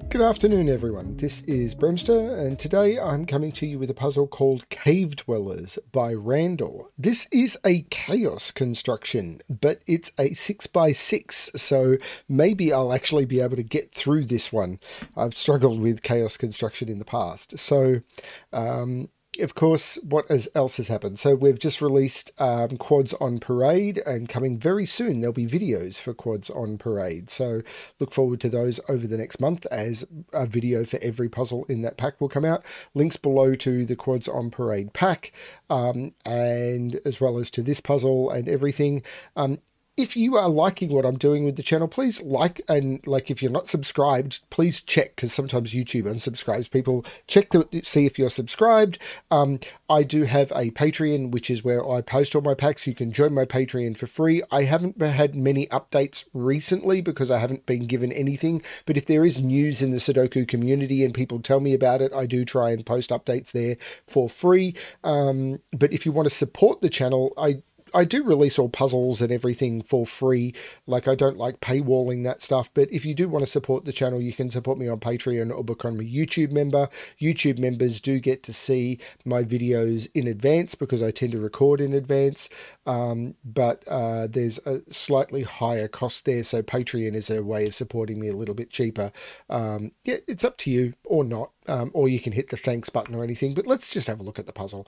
Good afternoon, everyone. This is BremSter, and today I'm coming to you with a puzzle called Cave Dwellers by Randall. This is a chaos construction, but it's a 6x6, so maybe I'll actually be able to get through this one. I've struggled with chaos construction in the past. So, of course, what else has happened? So we've just released Quads on Parade, and coming very soon there'll be videos for Quads on Parade. So look forward to those over the next month as a video for every puzzle in that pack will come out. Links below to the Quads on Parade pack, and as well as to this puzzle and everything. If you are liking what I'm doing with the channel, please like, and if you're not subscribed, please check, because sometimes YouTube unsubscribes people. Check to see if you're subscribed. I do have a Patreon, which is where I post all my packs. You can join my Patreon for free. I haven't had many updates recently because I haven't been given anything, but if there is news in the Sudoku community and people tell me about it, I do try and post updates there for free. But if you want to support the channel, I do release all puzzles and everything for free. I don't like paywalling that stuff, but if you do want to support the channel, you can support me on Patreon or become a YouTube member. YouTube members do get to see my videos in advance because I tend to record in advance, but there's a slightly higher cost there, so Patreon is a way of supporting me a little bit cheaper. Yeah, it's up to you or not, or you can hit the thanks button or anything, but let's just have a look at the puzzle.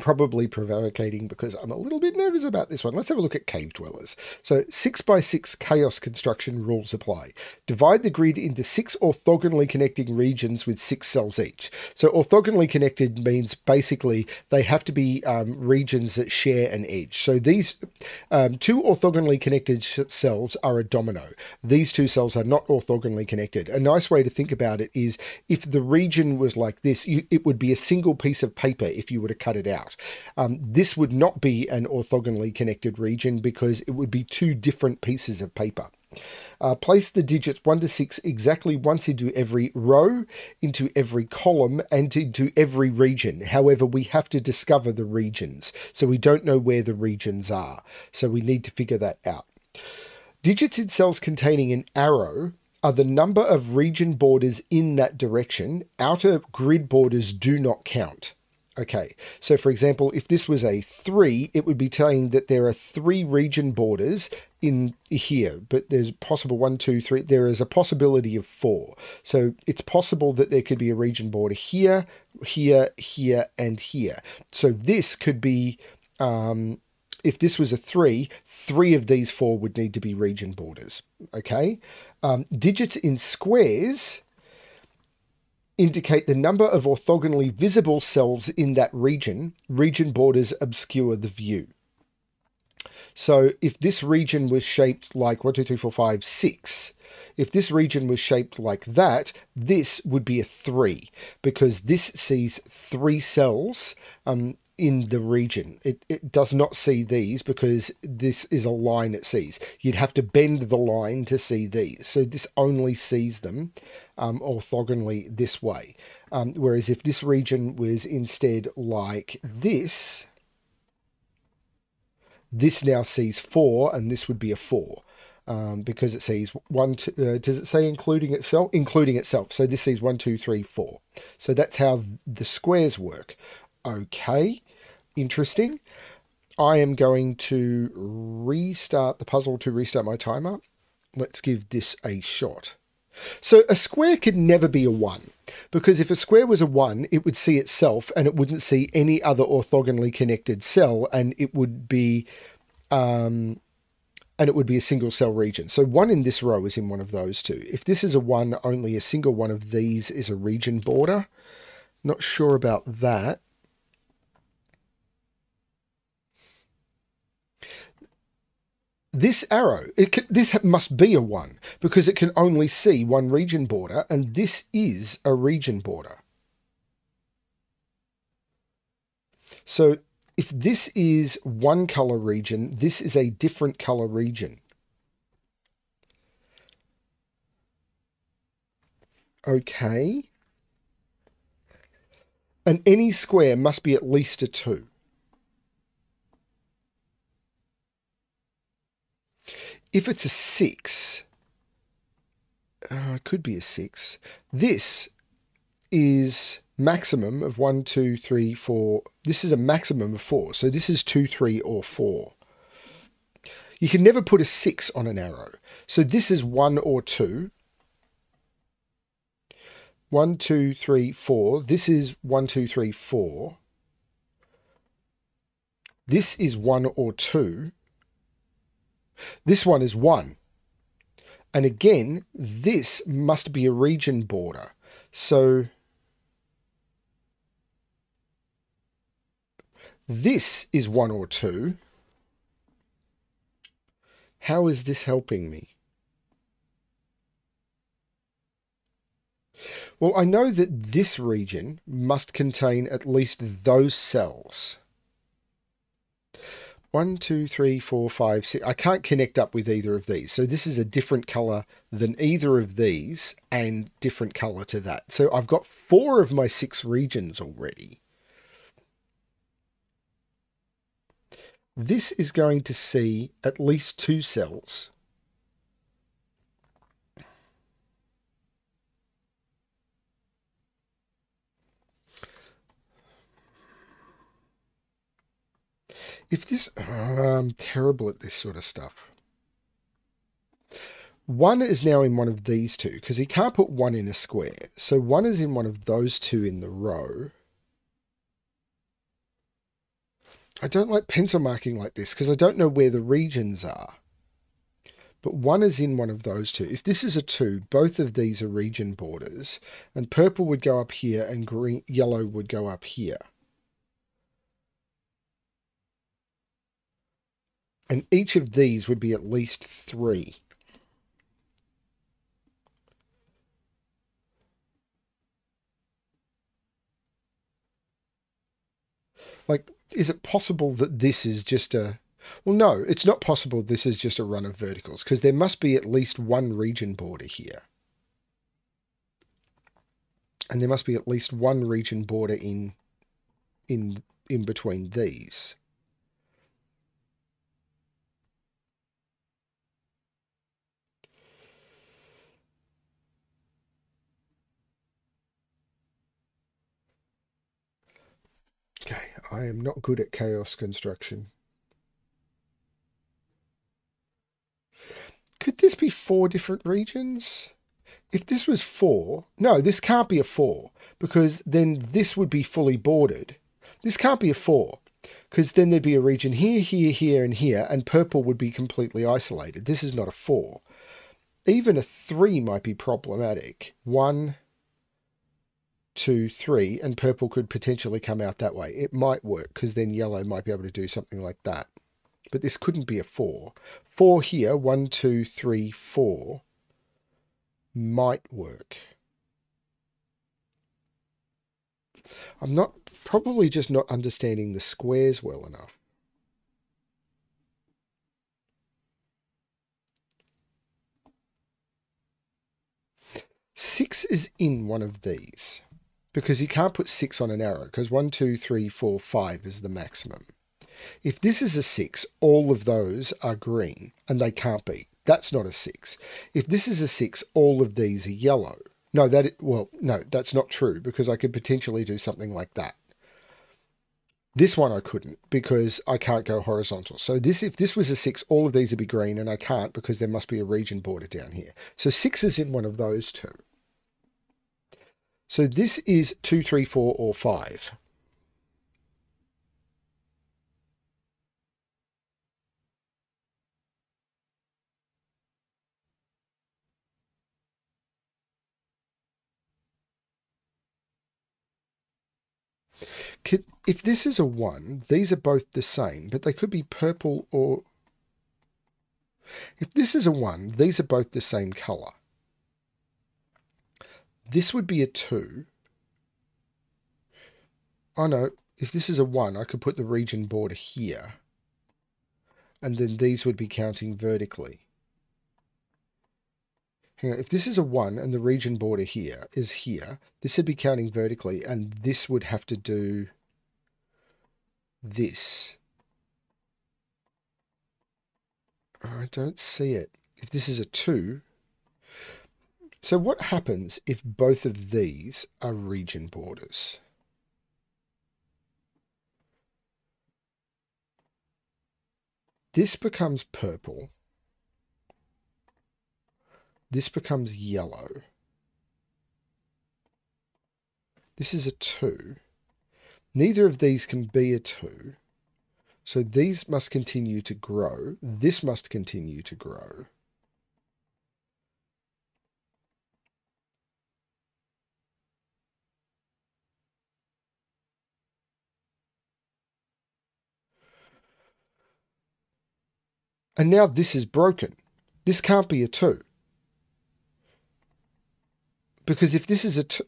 Probably provocating because I'm a little bit nervous about this one. Let's have a look at Cave Dwellers. So 6x6 chaos construction rules apply. Divide the grid into 6 orthogonally connecting regions with 6 cells each. So orthogonally connected means basically they have to be regions that share an edge. So these 2 orthogonally connected cells are a domino. These 2 cells are not orthogonally connected. A nice way to think about it is if the region was like this, it would be a single piece of paper if you were to cut it out. This would not be an orthogonally connected region because it would be 2 different pieces of paper. Place the digits 1 to 6 exactly once into every row, into every column, and into every region. However, we have to discover the regions, so we don't know where the regions are. So we need to figure that out. Digits in cells containing an arrow are the number of region borders in that direction. Outer grid borders do not count. Okay, so for example, if this was a 3, it would be telling that there are 3 region borders in here, but there's possible 1, 2, 3. There is a possibility of 4. So it's possible that there could be a region border here, here, here, and here. So this could be, if this was a 3, 3 of these 4 would need to be region borders. Okay, digits in squares indicate the number of orthogonally visible cells in that region. Region borders obscure the view. So if this region was shaped like 1, 2, 3, 4, 5, 6, if this region was shaped like that, this would be a 3 because this sees 3 cells in the region. It does not see these because this is a line it sees. You'd have to bend the line to see these. So this only sees them orthogonally this way. Whereas if this region was instead like this now sees 4, and this would be a 4. Because it sees 1, 2, does it say including itself? Including itself. So this sees 1, 2, 3, 4. So that's how the squares work. Okay, interesting. I am going to restart the puzzle to restart my timer. Let's give this a shot. So a square could never be a 1, because if a square was a 1, it would see itself and it wouldn't see any other orthogonally connected cell, and it would be a single cell region. So 1 in this row is in one of those 2. If this is a 1, only a single one of these is a region border. Not sure about that. This arrow, this must be a 1 because it can only see 1 region border, and this is a region border. So if this is one color region, this is a different color region. Okay. And any square must be at least a 2. If it's a 6, could be a 6. This is maximum of 1, 2, 3, 4. This is a maximum of 4. So this is 2, 3, or 4. You can never put a 6 on an arrow. So this is 1 or 2. 1, 2, 3, 4. This is 1, 2, 3, 4. This is 1 or 2. This one is 1. And again, this must be a region border. So this is 1 or 2. How is this helping me? Well, I know that this region must contain at least those cells. 1, 2, 3, 4, 5, 6. I can't connect up with either of these. So this is a different color than either of these and different color to that. So I've got 4 of my 6 regions already. This is going to see at least 2 cells. If this, I'm terrible at this sort of stuff. 1 is now in one of these two because he can't put 1 in a square. So 1 is in one of those 2 in the row. I don't like pencil marking like this because I don't know where the regions are. But 1 is in one of those 2. If this is a 2, both of these are region borders. And purple would go up here and yellow would go up here. And each of these would be at least 3. Like, is it possible that this is just a... Well, no, it's not possible this is just a run of verticals, because there must be at least 1 region border here. And there must be at least 1 region border in between these. Okay, I am not good at chaos construction. Could this be 4 different regions? If this was 4, no, this can't be a 4, because then this would be fully bordered. This can't be a 4, because then there'd be a region here, here, here, and here, and purple would be completely isolated. This is not a 4. Even a 3 might be problematic. 1, 2, 3, and purple could potentially come out that way. It might work, because then yellow might be able to do something like that. But this couldn't be a 4. 4 here, 1, 2, 3, 4, might work. I'm probably just not understanding the squares well enough. Six is in one of these, because you can't put 6 on an arrow, because 1, 2, 3, 4, 5 is the maximum. If this is a 6, all of those are green, and they can't be. That's not a 6. If this is a 6, all of these are yellow. No, no, that's not true, because I could potentially do something like that. This one I couldn't, because I can't go horizontal. So if this was a 6, all of these would be green, and I can't, because there must be a region border down here. So 6 is in one of those 2. So this is 2, 3, 4, or 5. If this is a 1, these are both the same, but they could be purple or... If this is a 1, these are both the same color. This would be a 2. Oh no, if this is a 1, I could put the region border here. And then these would be counting vertically. Hang on, if this is a 1 and the region border here is here, this would be counting vertically, and this would have to do this. I don't see it. If this is a 2, So what happens if both of these are region borders? This becomes purple. This becomes yellow. This is a 2. Neither of these can be a 2. So these must continue to grow. This must continue to grow. And now this is broken. This can't be a 2. Because if this is a 2...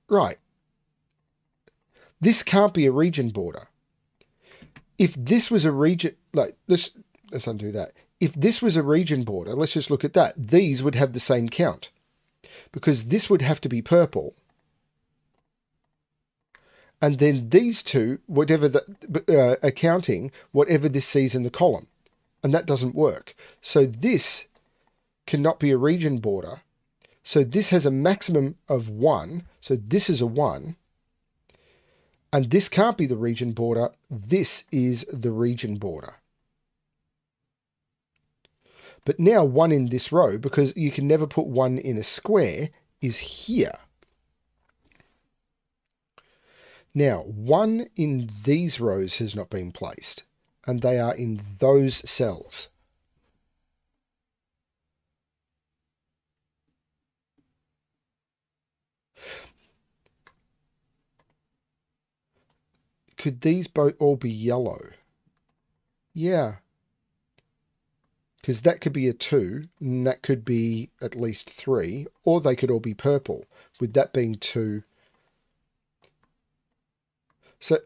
Right. This can't be a region border. If this was a region... Like, let's undo that. If this was a region border, let's just look at that. These would have the same count. Because this would have to be purple. And then these two, whatever the accounting, whatever this sees in the column. And that doesn't work. So this cannot be a region border. So this has a maximum of 1. So this is a 1. And this can't be the region border. This is the region border. But now 1 in this row, because you can never put 1 in a square, is here. Now, 1 in these rows has not been placed. And they are in those cells. Could these both all be yellow? Yeah. Because that could be a 2, and that could be at least 3, or they could all be purple, with that being 2. So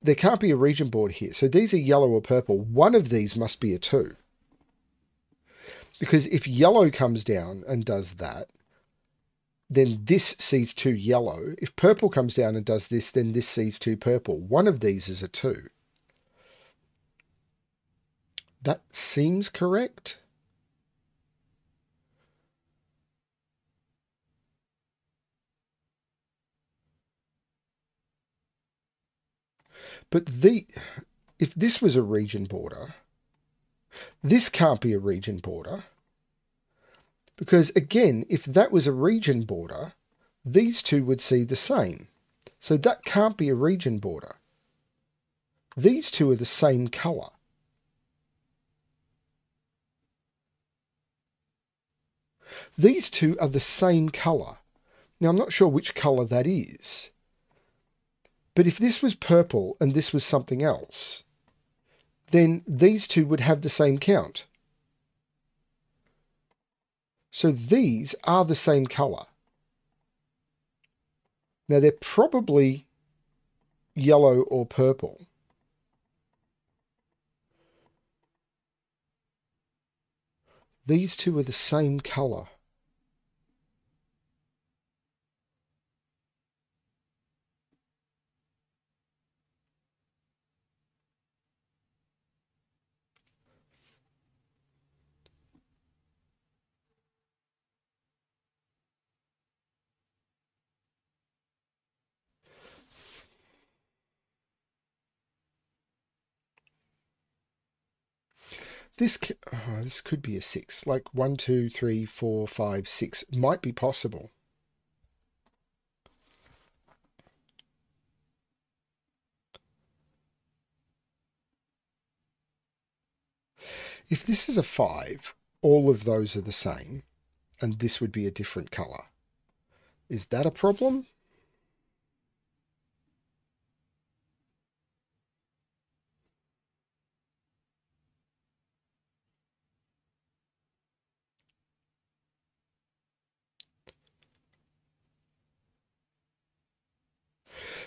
there can't be a region board here. So these are yellow or purple. One of these must be a 2. Because if yellow comes down and does that, then this sees 2 yellow. If purple comes down and does this, then this sees 2 purple. One of these is a 2. That seems correct. But if this was a region border, this can't be a region border. Because again, if that was a region border, these two would see the same. So that can't be a region border. These two are the same colour. These two are the same colour. Now I'm not sure which colour that is. But if this was purple and this was something else, then these two would have the same count. So these are the same colour. Now they're probably yellow or purple. These two are the same colour. This could be a 6. Like 1, 2, 3, 4, 5, 6 might be possible. If this is a 5, all of those are the same, and this would be a different colour. Is that a problem?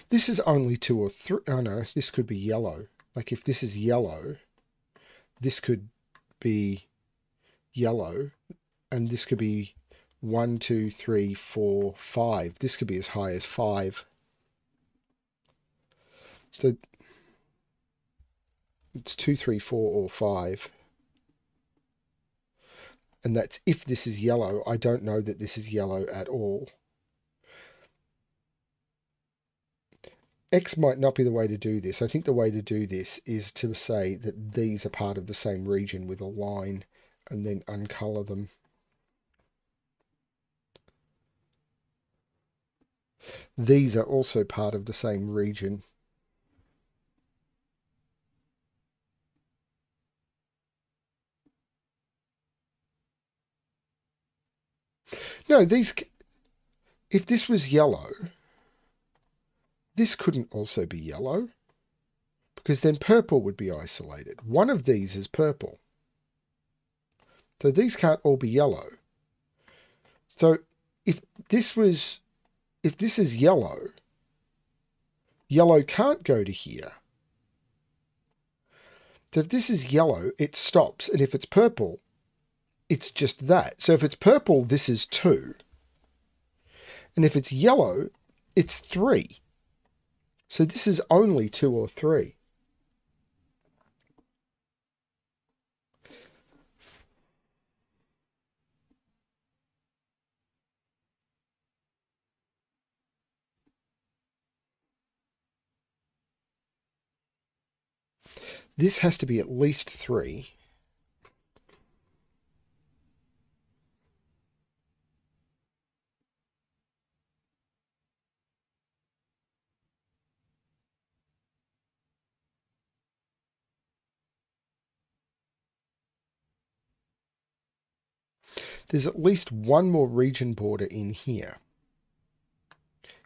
This is only 2 or 3. Oh no, this could be yellow. Like if this is yellow, this could be yellow, and this could be 1, 2, 3, 4, 5. This could be as high as 5. So it's 2, 3, 4, or 5. And that's if this is yellow. I don't know that this is yellow at all. X might not be the way to do this. I think the way to do this is to say that these are part of the same region with a line and then uncolour them. These are also part of the same region. No, these, if this was yellow, this couldn't also be yellow, because then purple would be isolated. One of these is purple. So these can't all be yellow. So if this is yellow, yellow can't go to here. So if this is yellow, it stops. And if it's purple, it's just that. So if it's purple, this is 2. And if it's yellow, it's 3. So this is only 2 or 3. This has to be at least 3. There's at least one more region border in here.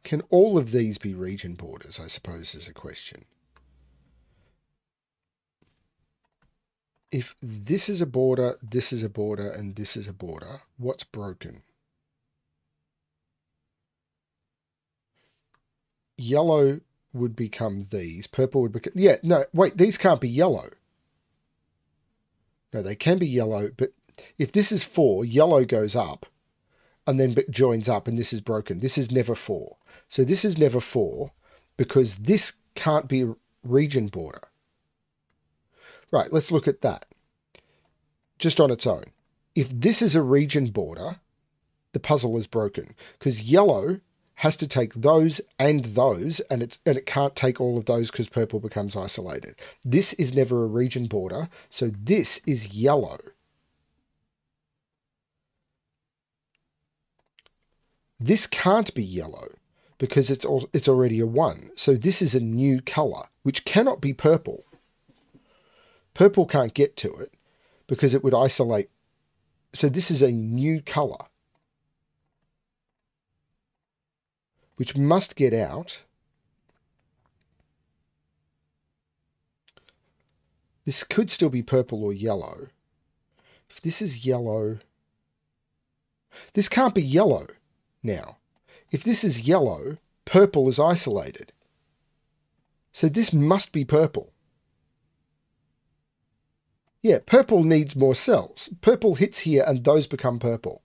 Can all of these be region borders, I suppose, is a question. If this is a border, this is a border, and this is a border, what's broken? Yellow would become these. Purple would become... Yeah, no, wait, these can't be yellow. No, they can be yellow, but if this is 4, yellow goes up and then joins up, and this is broken. This is never 4. So this is never 4 because this can't be a region border. Right, let's look at that. Just on its own. If this is a region border, the puzzle is broken because yellow has to take those, and it can't take all of those because purple becomes isolated. This is never a region border, so this is yellow. This can't be yellow because it's already a 1. So this is a new colour, which cannot be purple. Purple can't get to it because it would isolate. So this is a new colour, which must get out. This could still be purple or yellow. If this is yellow, this can't be yellow now. If this is yellow, purple is isolated. So this must be purple. Yeah, purple needs more cells. Purple hits here and those become purple.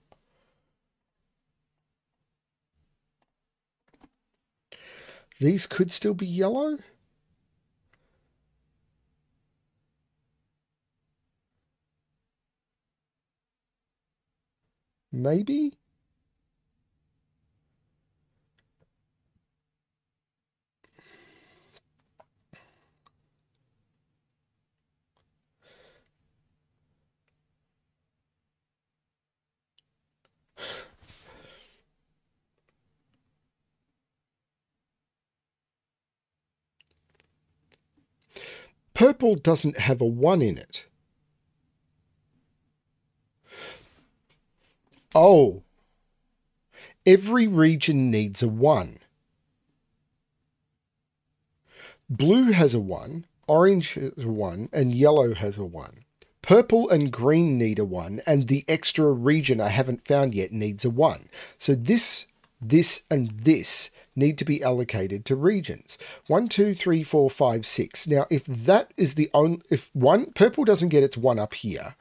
These could still be yellow. Maybe. Purple doesn't have a 1 in it. Oh. Every region needs a 1. Blue has a 1, orange has a 1, and yellow has a 1. Purple and green need a 1, and the extra region I haven't found yet needs a 1. So this, and this need to be allocated to regions. 1, 2, 3, 4, 5, 6. Now, if that is the only... If purple doesn't get its 1 up here,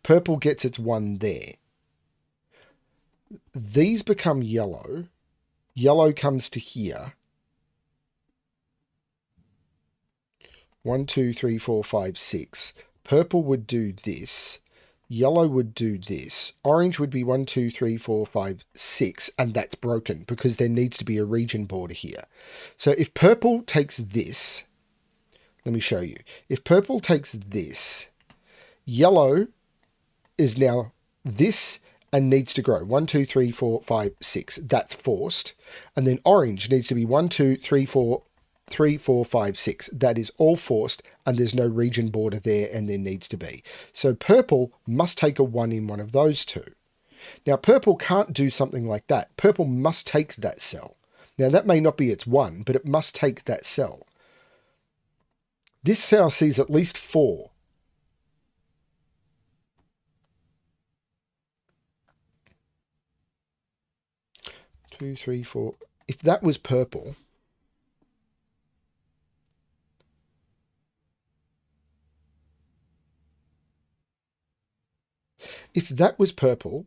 purple gets its 1 there. These become yellow. Yellow comes to here. 1, 2, 3, 4, 5, 6. Purple would do this. Yellow would do this. Orange would be 1, 2, 3, 4, 5, 6, and that's broken because there needs to be a region border here. So if purple takes this, let me show you. If purple takes this, yellow is now this and needs to grow. 1, 2, 3, 4, 5, 6. That's forced. And then orange needs to be 1, 2, 3, 4, 3, 4, 5, 6. That is all forced, and there's no region border there, and there needs to be. So purple must take a 1 in one of those two. Now purple can't do something like that. Purple must take that cell. Now that may not be its 1, but it must take that cell. This cell sees at least 4. Two, three, four. If that was purple,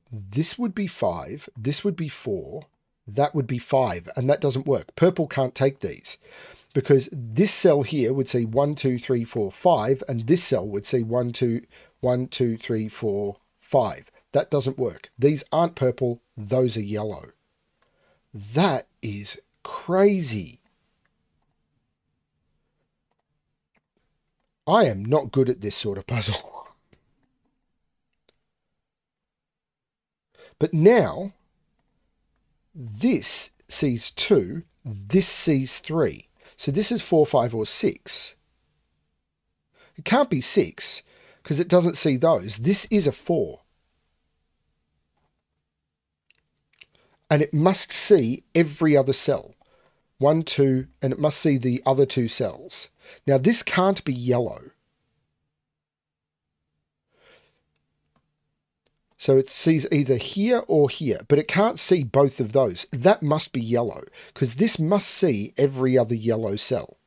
this would be 5, this would be 4, that would be 5, and that doesn't work. Purple can't take these because this cell here would see 1, 2, 3, 4, 5, and this cell would see 1, 2, 3, 4, 5. That doesn't work. These aren't purple, those are yellow. That is crazy. I am not good at this sort of puzzle. But now, this sees 2, this sees 3. So this is 4, 5, or 6. It can't be 6, because it doesn't see those. This is a 4. And it must see every other cell. 1, 2, and it must see the other 2 cells. Now this can't be yellow. So it sees either here or here, but it can't see both of those. That must be yellow, because this must see every other yellow cell.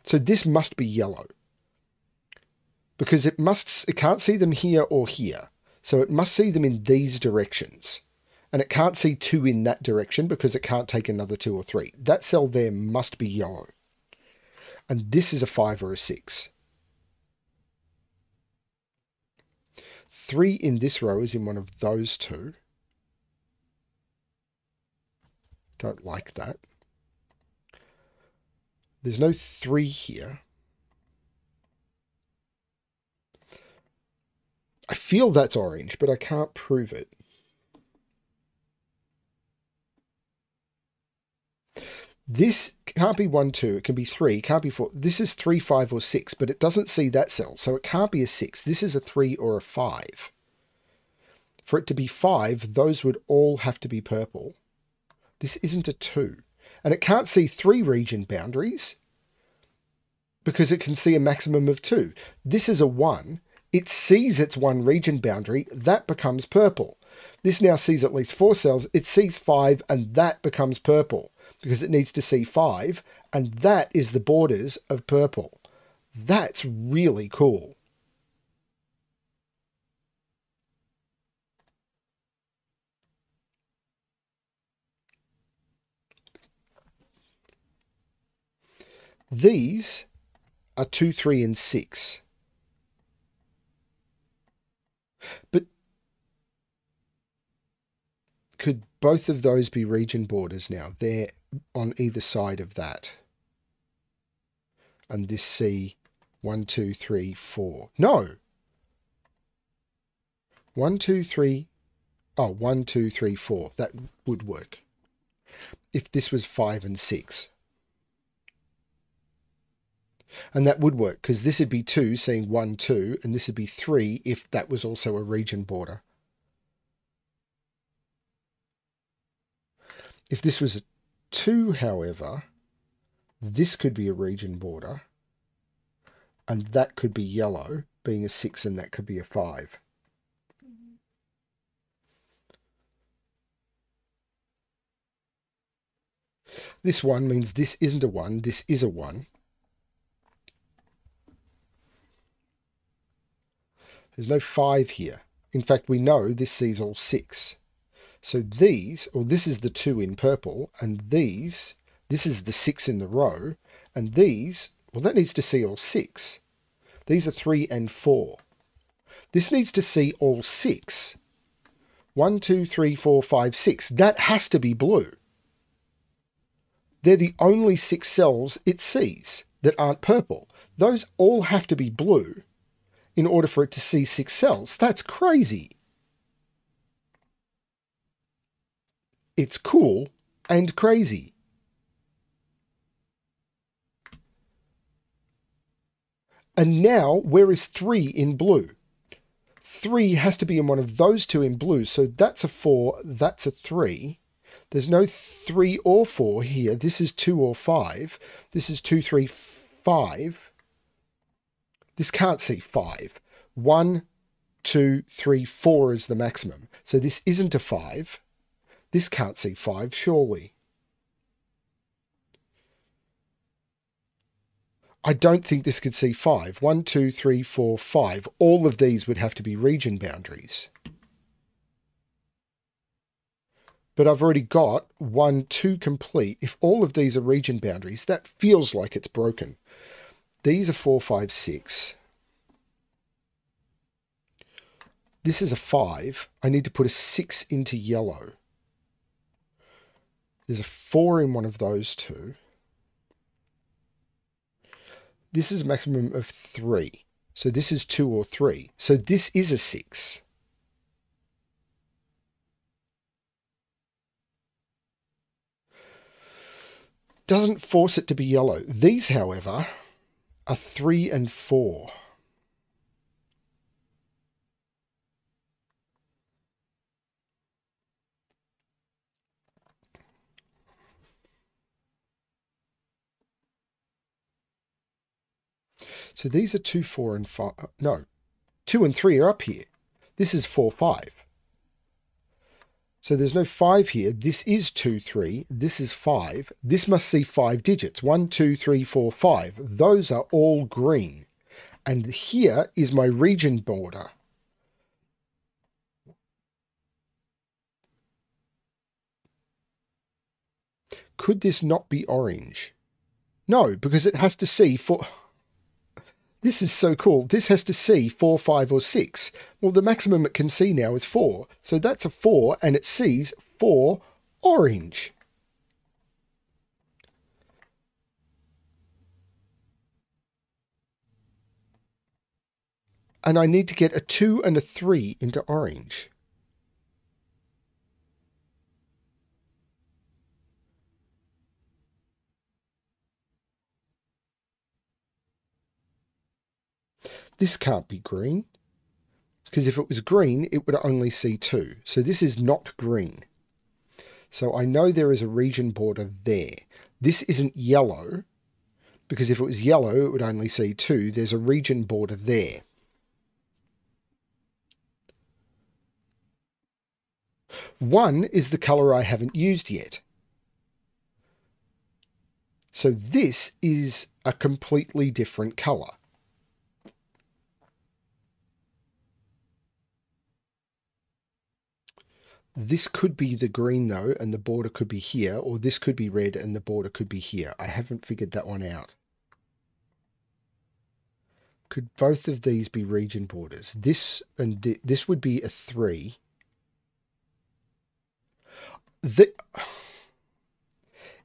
So this must be yellow. Because it can't see them here or here. So it must see them in these directions. And it can't see 2 in that direction because it can't take another 2 or 3. That cell there must be yellow. And this is a 5 or a 6. 3 in this row is in one of those 2. Don't like that. There's no 3 here. I feel that's orange, but I can't prove it. This can't be 1, 2, it can be 3, it can't be 4. This is 3, 5, or 6, but it doesn't see that cell, so it can't be a 6. This is a 3 or a 5. For it to be 5, those would all have to be purple. This isn't a 2. And it can't see 3 region boundaries because it can see a maximum of 2. This is a 1. It sees its 1 region boundary. That becomes purple. This now sees at least 4 cells. It sees 5, and that becomes purple, because it needs to see 5, and that is the borders of purple. That's really cool. These are 2, 3, and 6. But could both of those be region borders now? They're on either side of that. And this C, 1, 2, 3, 4. No! 1, 2, 3. Oh, 1, 2, 3, 4. That would work. If this was 5 and 6. And that would work, because this would be 2 seeing 1, 2, and this would be 3 if that was also a region border. If this was a 2, however, this could be a region border, and that could be yellow, being a 6, and that could be a 5. This 1 means this isn't a 1, this is a 1. There's no 5 here. In fact, we know this sees all 6. So these, or this is the 2 in purple, and these, this is the 6 in the row, and these, well, that needs to see all 6. These are 3 and 4. This needs to see all 6. 1, 2, 3, 4, 5, 6. That has to be blue. They're the only 6 cells it sees that aren't purple. Those all have to be blue in order for it to see 6 cells. That's crazy. It's cool and crazy. And now, where is 3 in blue? 3 has to be in one of those 2 in blue, so that's a 4, that's a 3. There's no 3 or 4 here. This is 2 or 5. This is 2, 3, 5. This can't see 5. 1, 2, 3, 4 is the maximum. So this isn't a 5. This can't see 5, surely. I don't think this could see 5. 1, 2, 3, 4, 5. All of these would have to be region boundaries. But I've already got 1, 2 complete. If all of these are region boundaries, that feels like it's broken. These are 4, 5, 6. This is a 5. I need to put a 6 into yellow. There's a 4 in one of those 2. This is a maximum of 3. So this is 2 or 3. So this is a 6. Doesn't force it to be yellow. These, however, are 3 and 4. So these are 2, 4, and 5. No, 2 and 3 are up here. This is 4, 5. So there's no 5 here. This is 2, 3. This is 5. This must see 5 digits. 1, 2, 3, 4, 5. Those are all green. And here is my region border. Could this not be orange? No, because it has to see 4... This is so cool. This has to see 4, 5, or 6. Well, the maximum it can see now is 4. So that's a 4, and it sees 4 orange. And I need to get a 2 and a 3 into orange. This can't be green, because if it was green, it would only see 2. So this is not green. So I know there is a region border there. This isn't yellow, because if it was yellow, it would only see 2. There's a region border there. One is the colour I haven't used yet. So this is a completely different colour. This could be the green though, and the border could be here, or this could be red and the border could be here. I haven't figured that one out. Could both of these be region borders? This and this would be a 3.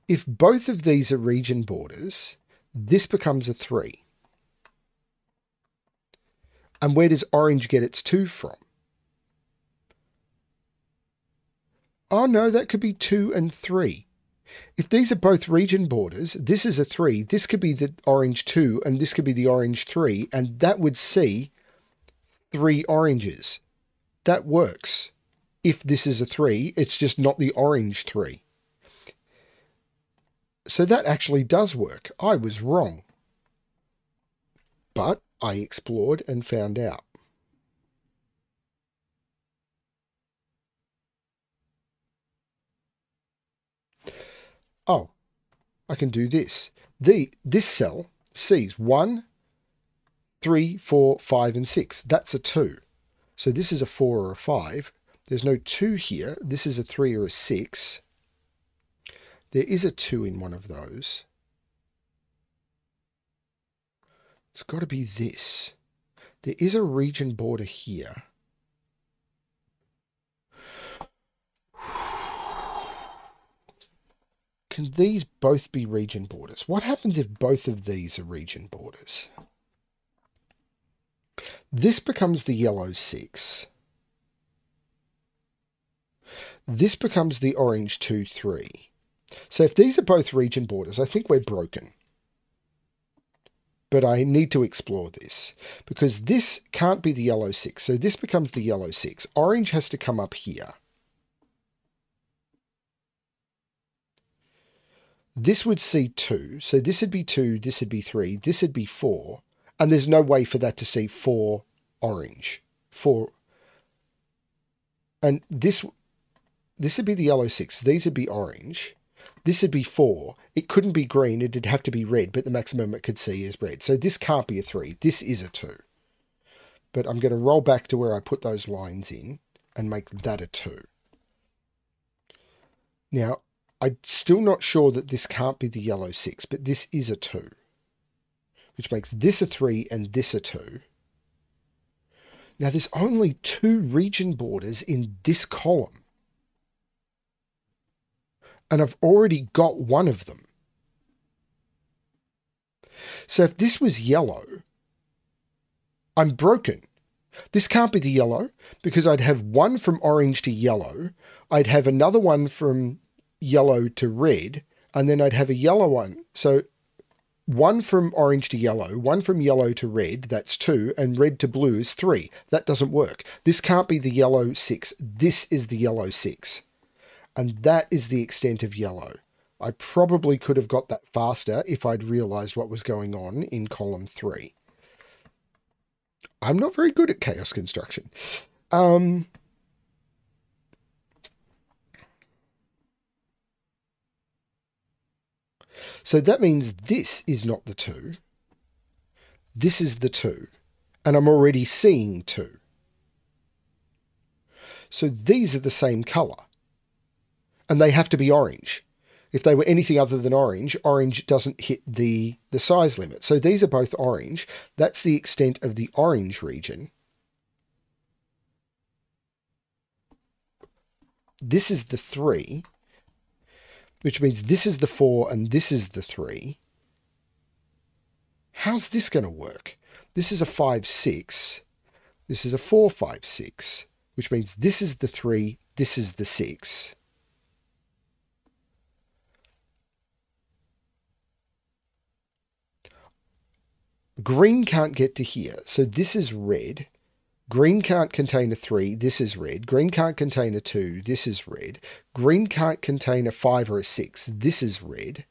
If both of these are region borders, this becomes a 3. And where does orange get its 2 from? Oh no, that could be 2 and 3. If these are both region borders, this is a 3, this could be the orange 2, and this could be the orange 3, and that would see 3 oranges. That works. If this is a 3, it's just not the orange 3. So that actually does work. I was wrong. But I explored and found out. Oh, I can do this. This cell sees 1, 3, 4, 5, and 6. That's a 2. So this is a 4 or a 5. There's no 2 here. This is a 3 or a 6. There is a 2 in one of those. It's got to be this. There is a region border here. Can these both be region borders? What happens if both of these are region borders? This becomes the yellow 6. This becomes the orange 2, 3. So if these are both region borders, I think we're broken. But I need to explore this, because this can't be the yellow 6. So this becomes the yellow 6. Orange has to come up here. This would see 2. So this would be 2, this would be 3, this would be 4. And there's no way for that to see 4 orange. 4. And this would be the yellow 6. These would be orange. This would be 4. It couldn't be green. It'd have to be red, but the maximum it could see is red. So this can't be a 3. This is a 2. But I'm going to roll back to where I put those lines in and make that a 2. Now, I'm still not sure that this can't be the yellow 6, but this is a 2. Which makes this a 3 and this a 2. Now, there's only 2 region borders in this column. And I've already got one of them. So if this was yellow, I'm broken. This can't be the yellow, because I'd have one from orange to yellow. I'd have another one from yellow to red, and then I'd have a yellow one. So one from orange to yellow, one from yellow to red, that's 2, and red to blue is 3. That doesn't work. This can't be the yellow 6. This is the yellow 6. And that is the extent of yellow. I probably could have got that faster if I'd realized what was going on in column 3. I'm not very good at chaos construction. So that means this is not the 2. This is the 2. And I'm already seeing 2. So these are the same color. And they have to be orange. If they were anything other than orange, orange doesn't hit the size limit. So these are both orange. That's the extent of the orange region. This is the 3, which means this is the 4 and this is the 3. How's this going to work? This is a 5, 6. This is a 4, 5, 6, which means this is the 3, this is the 6. Green can't get to here, so this is red. Green can't contain a 3, this is red. Green can't contain a 2, this is red. Green can't contain a 5 or a 6, this is red.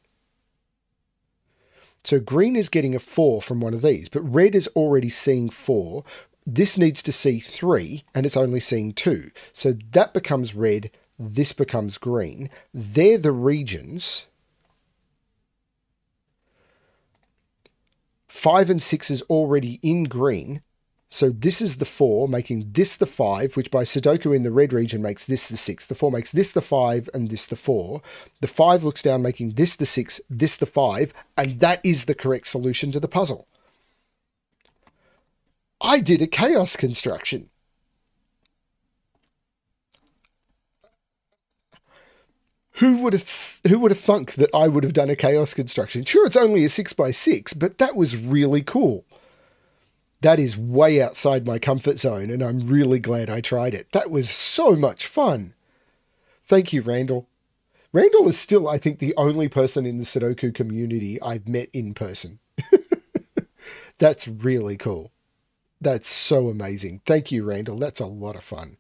So green is getting a 4 from one of these, but red is already seeing 4. This needs to see 3, and it's only seeing 2. So that becomes red, this becomes green. They're the regions. 5 and 6 is already in green. So this is the 4, making this the 5, which by Sudoku in the red region makes this the 6. The 4 makes this the 5 and this the 4. The 5 looks down, making this the 6, this the 5, and that is the correct solution to the puzzle. I did a chaos construction. Who would have thunk that I would have done a chaos construction? Sure, it's only a 6x6, but that was really cool. That is way outside my comfort zone, and I'm really glad I tried it. That was so much fun. Thank you, Randall. Randall is still, I think, the only person in the Sudoku community I've met in person. That's really cool. That's so amazing. Thank you, Randall. That's a lot of fun.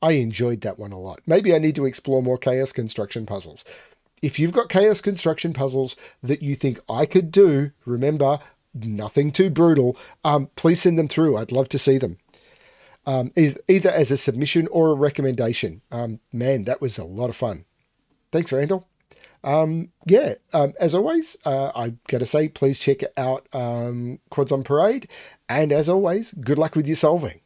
I enjoyed that one a lot. Maybe I need to explore more chaos construction puzzles. If you've got chaos construction puzzles that you think I could do, remember, nothing too brutal, please send them through. I'd love to see them. Either as a submission or a recommendation. Man, that was a lot of fun. Thanks, Randall. As always, I gotta say, please check out Quads on Parade. And as always, good luck with your solving.